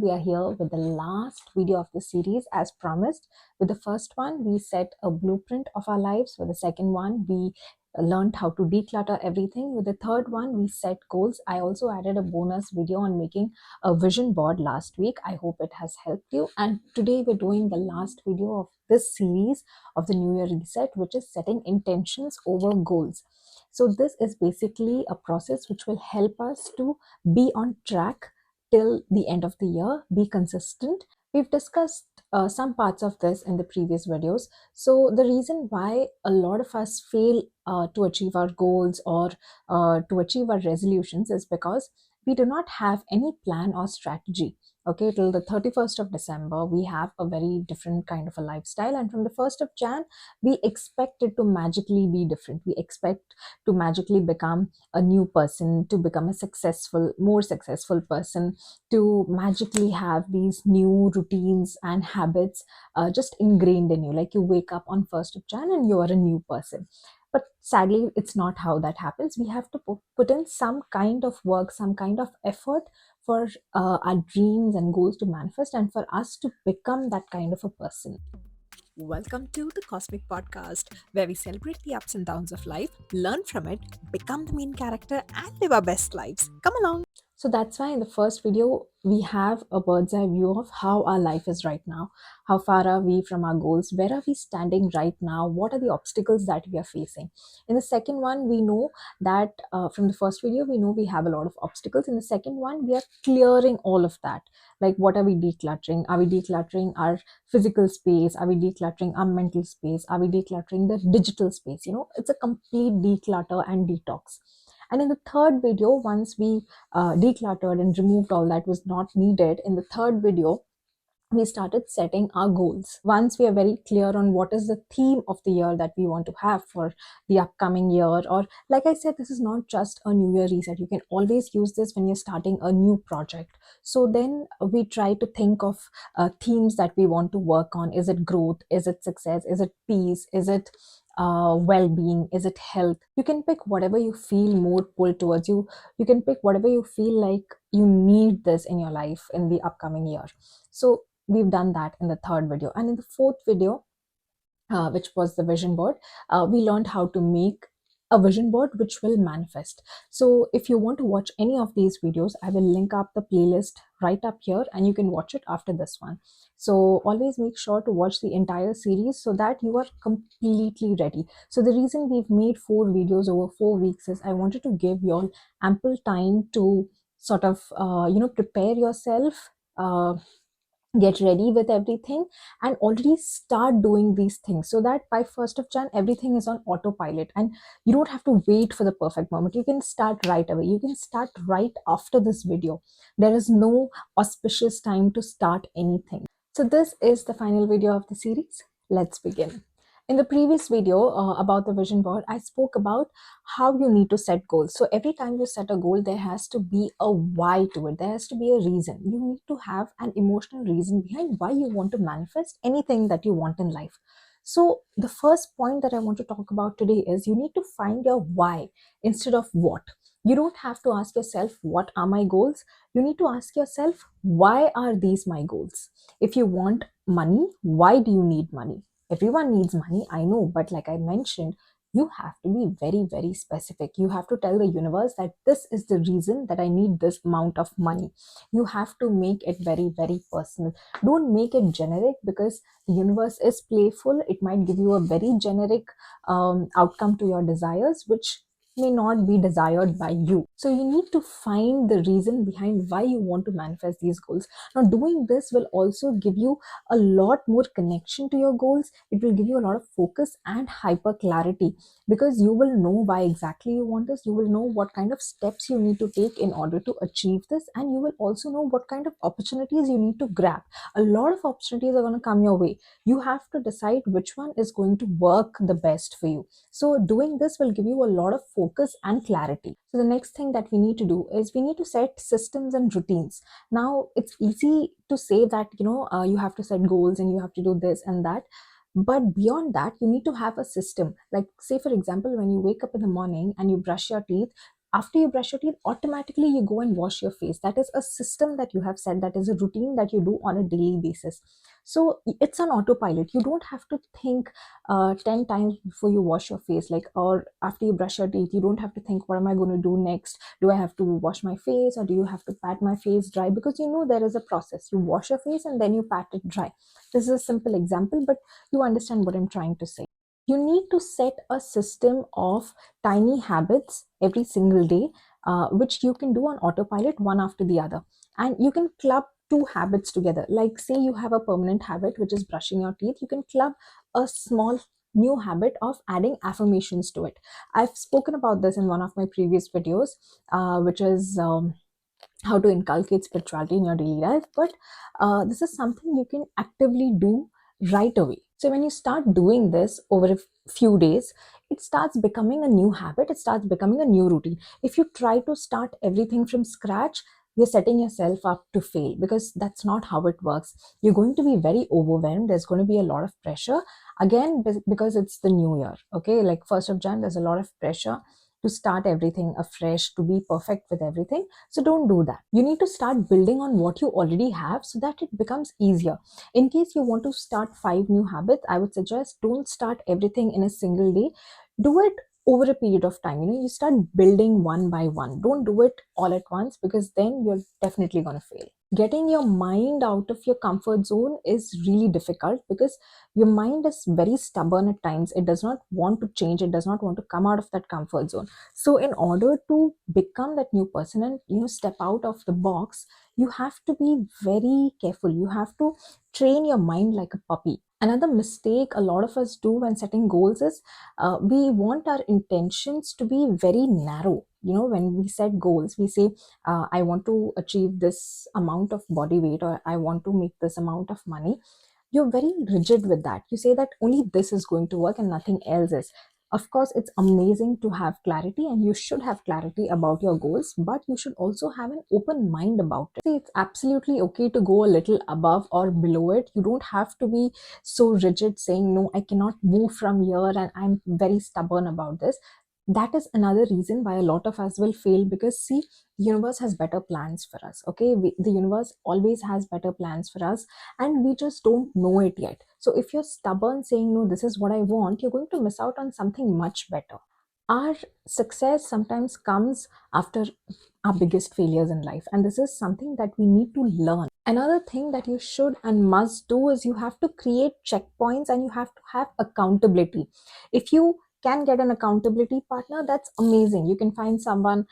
we are here with the last video of the series as promised. With the first one, we set a blueprint of our lives. With the second one, we learned how to declutter everything. With the third one, we set goals. I also added a bonus video on making a vision board last week. I hope it has helped you. And today we're doing the last video of this series of the New Year Reset, which is setting intentions over goals. So this is basically a process which will help us to be on track till the end of the year, be consistent. We've discussed some parts of this in the previous videos. So the reason why a lot of us fail to achieve our goals or to achieve our resolutions is because we do not have any plan or strategy. Okay, till the 31st of December, we have a very different kind of a lifestyle. And from the 1st of Jan, we expect it to magically be different. We expect to magically become a new person, to become a more successful person, to magically have these new routines and habits just ingrained in you. Like you wake up on 1st of Jan and you are a new person. But sadly, it's not how that happens. We have to put in some kind of work, some kind of effort for our dreams and goals to manifest and for us to become that kind of a person. Welcome to the Cosmic Podcast, where we celebrate the ups and downs of life, learn from it, become the main character, and live our best lives. Come along. So that's why in the first video, we have a bird's eye view of how our life is right now. How far are we from our goals? Where are we standing right now? What are the obstacles that we are facing? In the second one, we know that from the first video, we know we have a lot of obstacles. In the second one, we are clearing all of that. Like, what are we decluttering? Are we decluttering our physical space? Are we decluttering our mental space? Are we decluttering the digital space? It's a complete declutter and detox. And in the third video, once we decluttered and removed all that was not needed, in the third video, we started setting our goals. Once we are very clear on what is the theme of the year that we want to have for the upcoming year, or like I said, this is not just a New Year reset. You can always use this when you're starting a new project. So then we try to think of themes that we want to work on. Is it growth? Is it success? Is it peace? Is it well-being? Is it health? You can pick whatever you feel more pulled towards you. You can pick whatever you feel like you need this in your life in the upcoming year. So we've done that in the third video. And in the fourth video, which was the vision board, we learned how to make a vision board which will manifest. So if you want to watch any of these videos, I will link up the playlist right up here and you can watch it after this one. So always make sure to watch the entire series so that you are completely ready. So the reason we've made 4 videos over 4 weeks is I wanted to give you all ample time to sort of prepare yourself, get ready with everything, and already start doing these things so that by 1st of Jan everything is on autopilot and you don't have to wait for the perfect moment. You can start right away. You can start right after this video. There is no auspicious time to start anything. So this is the final video of the series. Let's begin. In the previous video about the vision board, I spoke about how you need to set goals. So every time you set a goal, there has to be a why to it. There has to be a reason. You need to have an emotional reason behind why you want to manifest anything that you want in life. So the first point that I want to talk about today is you need to find your why instead of what. You don't have to ask yourself, what are my goals? You need to ask yourself, why are these my goals? If you want money, why do you need money? Everyone needs money, I know, but like I mentioned, you have to be very, very specific. You have to tell the universe that this is the reason that I need this amount of money. You have to make it very, very personal. Don't make it generic, because the universe is playful. It might give you a very generic outcome to your desires, which may not be desired by you. So you need to find the reason behind why you want to manifest these goals. Now, doing this will also give you a lot more connection to your goals. It will give you a lot of focus and hyper clarity, because you will know why exactly you want this. You will know what kind of steps you need to take in order to achieve this, and you will also know what kind of opportunities you need to grab. A lot of opportunities are going to come your way. You have to decide which one is going to work the best for you. So doing this will give you a lot of focus and clarity. So the next thing that we need to do is we need to set systems and routines. Now, it's easy to say that, you have to set goals and you have to do this and that. But beyond that, you need to have a system. Like, say, for example, when you wake up in the morning and you brush your teeth, After you brush your teeth, automatically you go and wash your face. That is a system that you have set, that is a routine that you do on a daily basis. So it's an autopilot. You don't have to think 10 times before you wash your face, like, or after you brush your teeth. You don't have to think, what am I going to do next? Do I have to wash my face, or do you have to pat my face dry? Because you know there is a process. You wash your face and then you pat it dry. This is a simple example, but you understand what I'm trying to say. You need to set a system of tiny habits every single day, which you can do on autopilot, one after the other. And you can club two habits together. Like, say you have a permanent habit, which is brushing your teeth. You can club a small new habit of adding affirmations to it. I've spoken about this in one of my previous videos, which is how to inculcate spirituality in your daily life. But this is something you can actively do right away. So when you start doing this over a few days, it starts becoming a new habit, it starts becoming a new routine. If you try to start everything from scratch, you're setting yourself up to fail, because that's not how it works. You're going to be very overwhelmed, there's going to be a lot of pressure. Again, because it's the new year, okay, like 1st of Jan, there's a lot of pressure to start everything afresh, to be perfect with everything. So don't do that. You need to start building on what you already have so that it becomes easier. In case you want to start 5 new habits, I would suggest don't start everything in a single day. Do it over a period of time. You start building one by one. Don't do it all at once, because then you're definitely going to fail. Getting your mind out of your comfort zone is really difficult, because your mind is very stubborn at times. It does not want to change, it does not want to come out of that comfort zone. So in order to become that new person and step out of the box, you have to be very careful. You have to train your mind like a puppy. Another mistake a lot of us do when setting goals is, we want our intentions to be very narrow. When we set goals, we say, I want to achieve this amount of body weight, or I want to make this amount of money. You're very rigid with that. You say that only this is going to work and nothing else is. Of course, it's amazing to have clarity, and you should have clarity about your goals, but you should also have an open mind about it. See, it's absolutely okay to go a little above or below it. You don't have to be so rigid, saying, no, I cannot move from here and I'm very stubborn about this. That is another reason why a lot of us will fail, because see, the universe has better plans for us. Okay, the universe always has better plans for us, and we just don't know it yet. So if you're stubborn saying, no, this is what I want, you're going to miss out on something much better. Our success sometimes comes after our biggest failures in life, and this is something that we need to learn. Another thing that you should and must do is, you have to create checkpoints and you have to have accountability. If you can get an accountability partner, that's amazing. You can find someone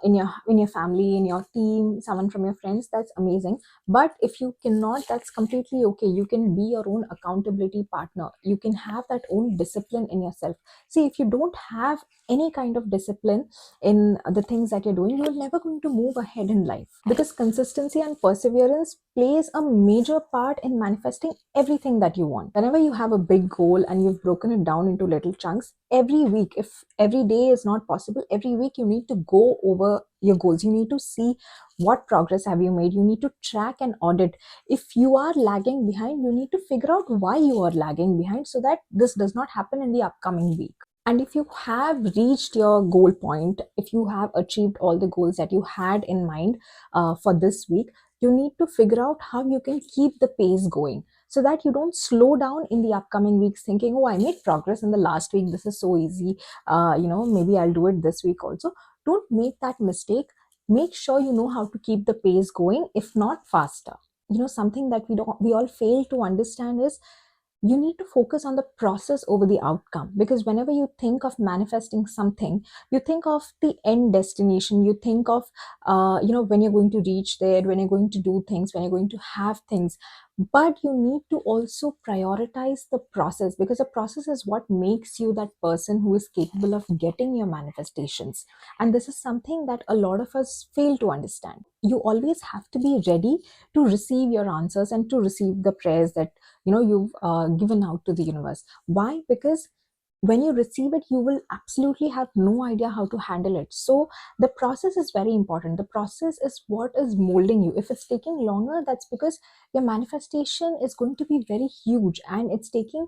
in your family, in your team, someone from your friends, that's amazing. But if you cannot, that's completely okay. You can be your own accountability partner. You can have that own discipline in yourself. See, if you don't have any kind of discipline in the things that you're doing, you're never going to move ahead in life, because consistency and perseverance plays a major part in manifesting everything that you want. Whenever you have a big goal and you've broken it down into little chunks, every week, if every day is not possible, every week you need to go over your goals. You need to see what progress have you made. You need to track and audit. If you are lagging behind, you need to figure out why you are lagging behind, so that this does not happen in the upcoming week. And if you have reached your goal point, if you have achieved all the goals that you had in mind for this week, you need to figure out how you can keep the pace going, so that you don't slow down in the upcoming weeks thinking, oh, I made progress in the last week, this is so easy, maybe I'll do it this week also. Don't make that mistake. Make sure you know how to keep the pace going, if not faster. Something that we all fail to understand is, you need to focus on the process over the outcome, because whenever you think of manifesting something, you think of the end destination. You think of when you're going to reach there, when you're going to do things, when you're going to have things. But you need to also prioritize the process, because the process is what makes you that person who is capable of getting your manifestations. And this is something that a lot of us fail to understand. You always have to be ready to receive your answers and to receive the prayers that you've given out to the universe. Why? Because when you receive it, you will absolutely have no idea how to handle it. So the process is very important. The process is what is molding you. If it's taking longer, that's because your manifestation is going to be very huge, and it's taking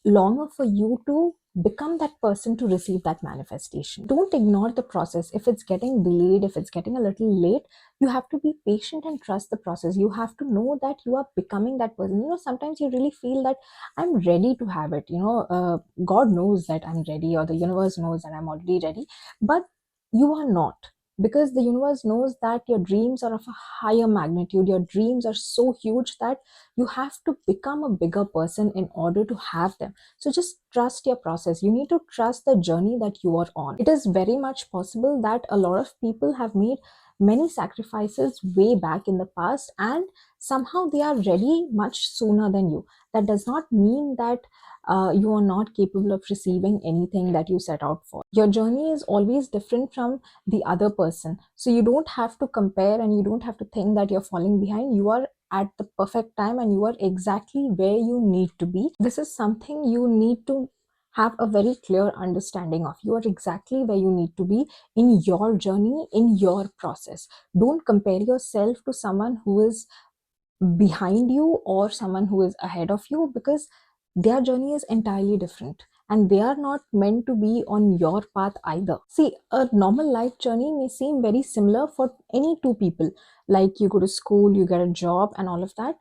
longer for you to become that person to receive that manifestation. Don't ignore the process. If it's getting delayed, if it's getting a little late, you have to be patient and trust the process. You have to know that you are becoming that person. Sometimes you really feel that I'm ready to have it. God knows that I'm ready, or the universe knows that I'm already ready, but you are not, because the universe knows that your dreams are of a higher magnitude. Your dreams are so huge that you have to become a bigger person in order to have them. So just trust your process. You need to trust the journey that you are on. It is very much possible that a lot of people have made many sacrifices way back in the past, and somehow they are ready much sooner than you. That does not mean that you are not capable of receiving anything that you set out for. Your journey is always different from the other person. So you don't have to compare, and you don't have to think that you're falling behind. You are at the perfect time, and you are exactly where you need to be. This is something you need to have a very clear understanding of. You are exactly where you need to be in your journey, in your process. Don't compare yourself to someone who is behind you or someone who is ahead of you, because their journey is entirely different, and they are not meant to be on your path either. See, a normal life journey may seem very similar for any two people. Like, you go to school, you get a job, and all of that.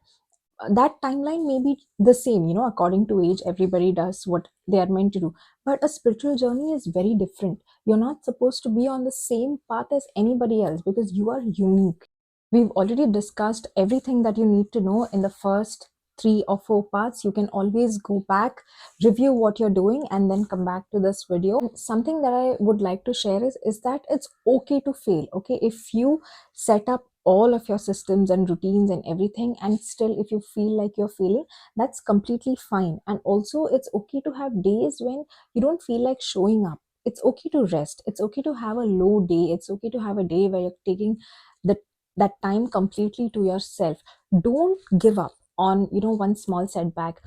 That timeline may be the same, according to age. Everybody does what they are meant to do. But a spiritual journey is very different. You're not supposed to be on the same path as anybody else, because you are unique. We've already discussed everything that you need to know in the first 3 or 4 parts. You can always go back, review what you're doing, and then come back to this video. And something that I would like to share is that it's okay to fail. Okay, if you set up all of your systems and routines and everything, and still if you feel like you're failing, that's completely fine. And also, it's okay to have days when you don't feel like showing up. It's okay to rest. It's okay to have a low day. It's okay to have a day where you're taking the that time completely to yourself. Don't give up on one small setback.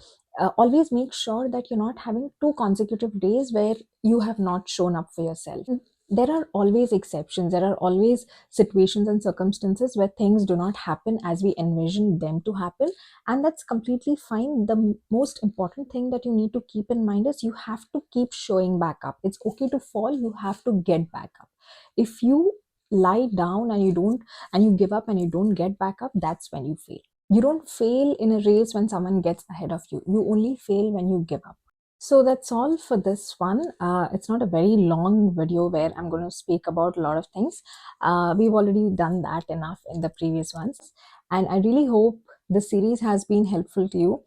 Always make sure that you're not having 2 consecutive days where you have not shown up for yourself. There are always exceptions. There are always situations and circumstances where things do not happen as we envision them to happen, and that's completely fine. The most important thing that you need to keep in mind is you have to keep showing back up. It's okay to fall. You have to get back up. If you lie down and you give up and you don't get back up, that's when you fail. You don't fail in a race when someone gets ahead of you. You only fail when you give up. So that's all for this one. It's not a very long video where I'm going to speak about a lot of things. We've already done that enough in the previous ones. And I really hope the series has been helpful to you.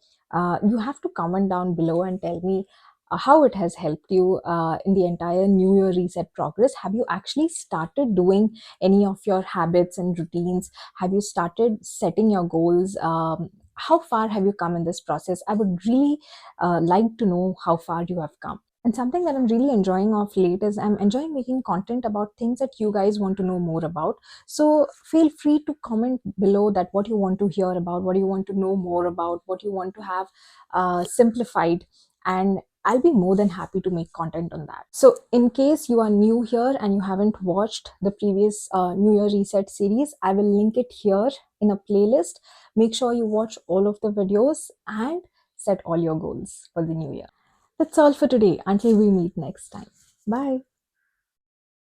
You have to comment down below and tell me how it has helped you in the entire New Year reset progress. Have you actually started doing any of your habits and routines? Have you started setting your goals? How far have you come in this process? I would really like to know how far you have come. And something that I'm really enjoying of late is I'm enjoying making content about things that you guys want to know more about. So feel free to comment below that what you want to hear about, what you want to know more about, what you want to have simplified. And I'll be more than happy to make content on that. So in case you are new here and you haven't watched the previous New Year Reset series, I will link it here in a playlist. Make sure you watch all of the videos and set all your goals for the new year. That's all for today. Until we meet next time. Bye.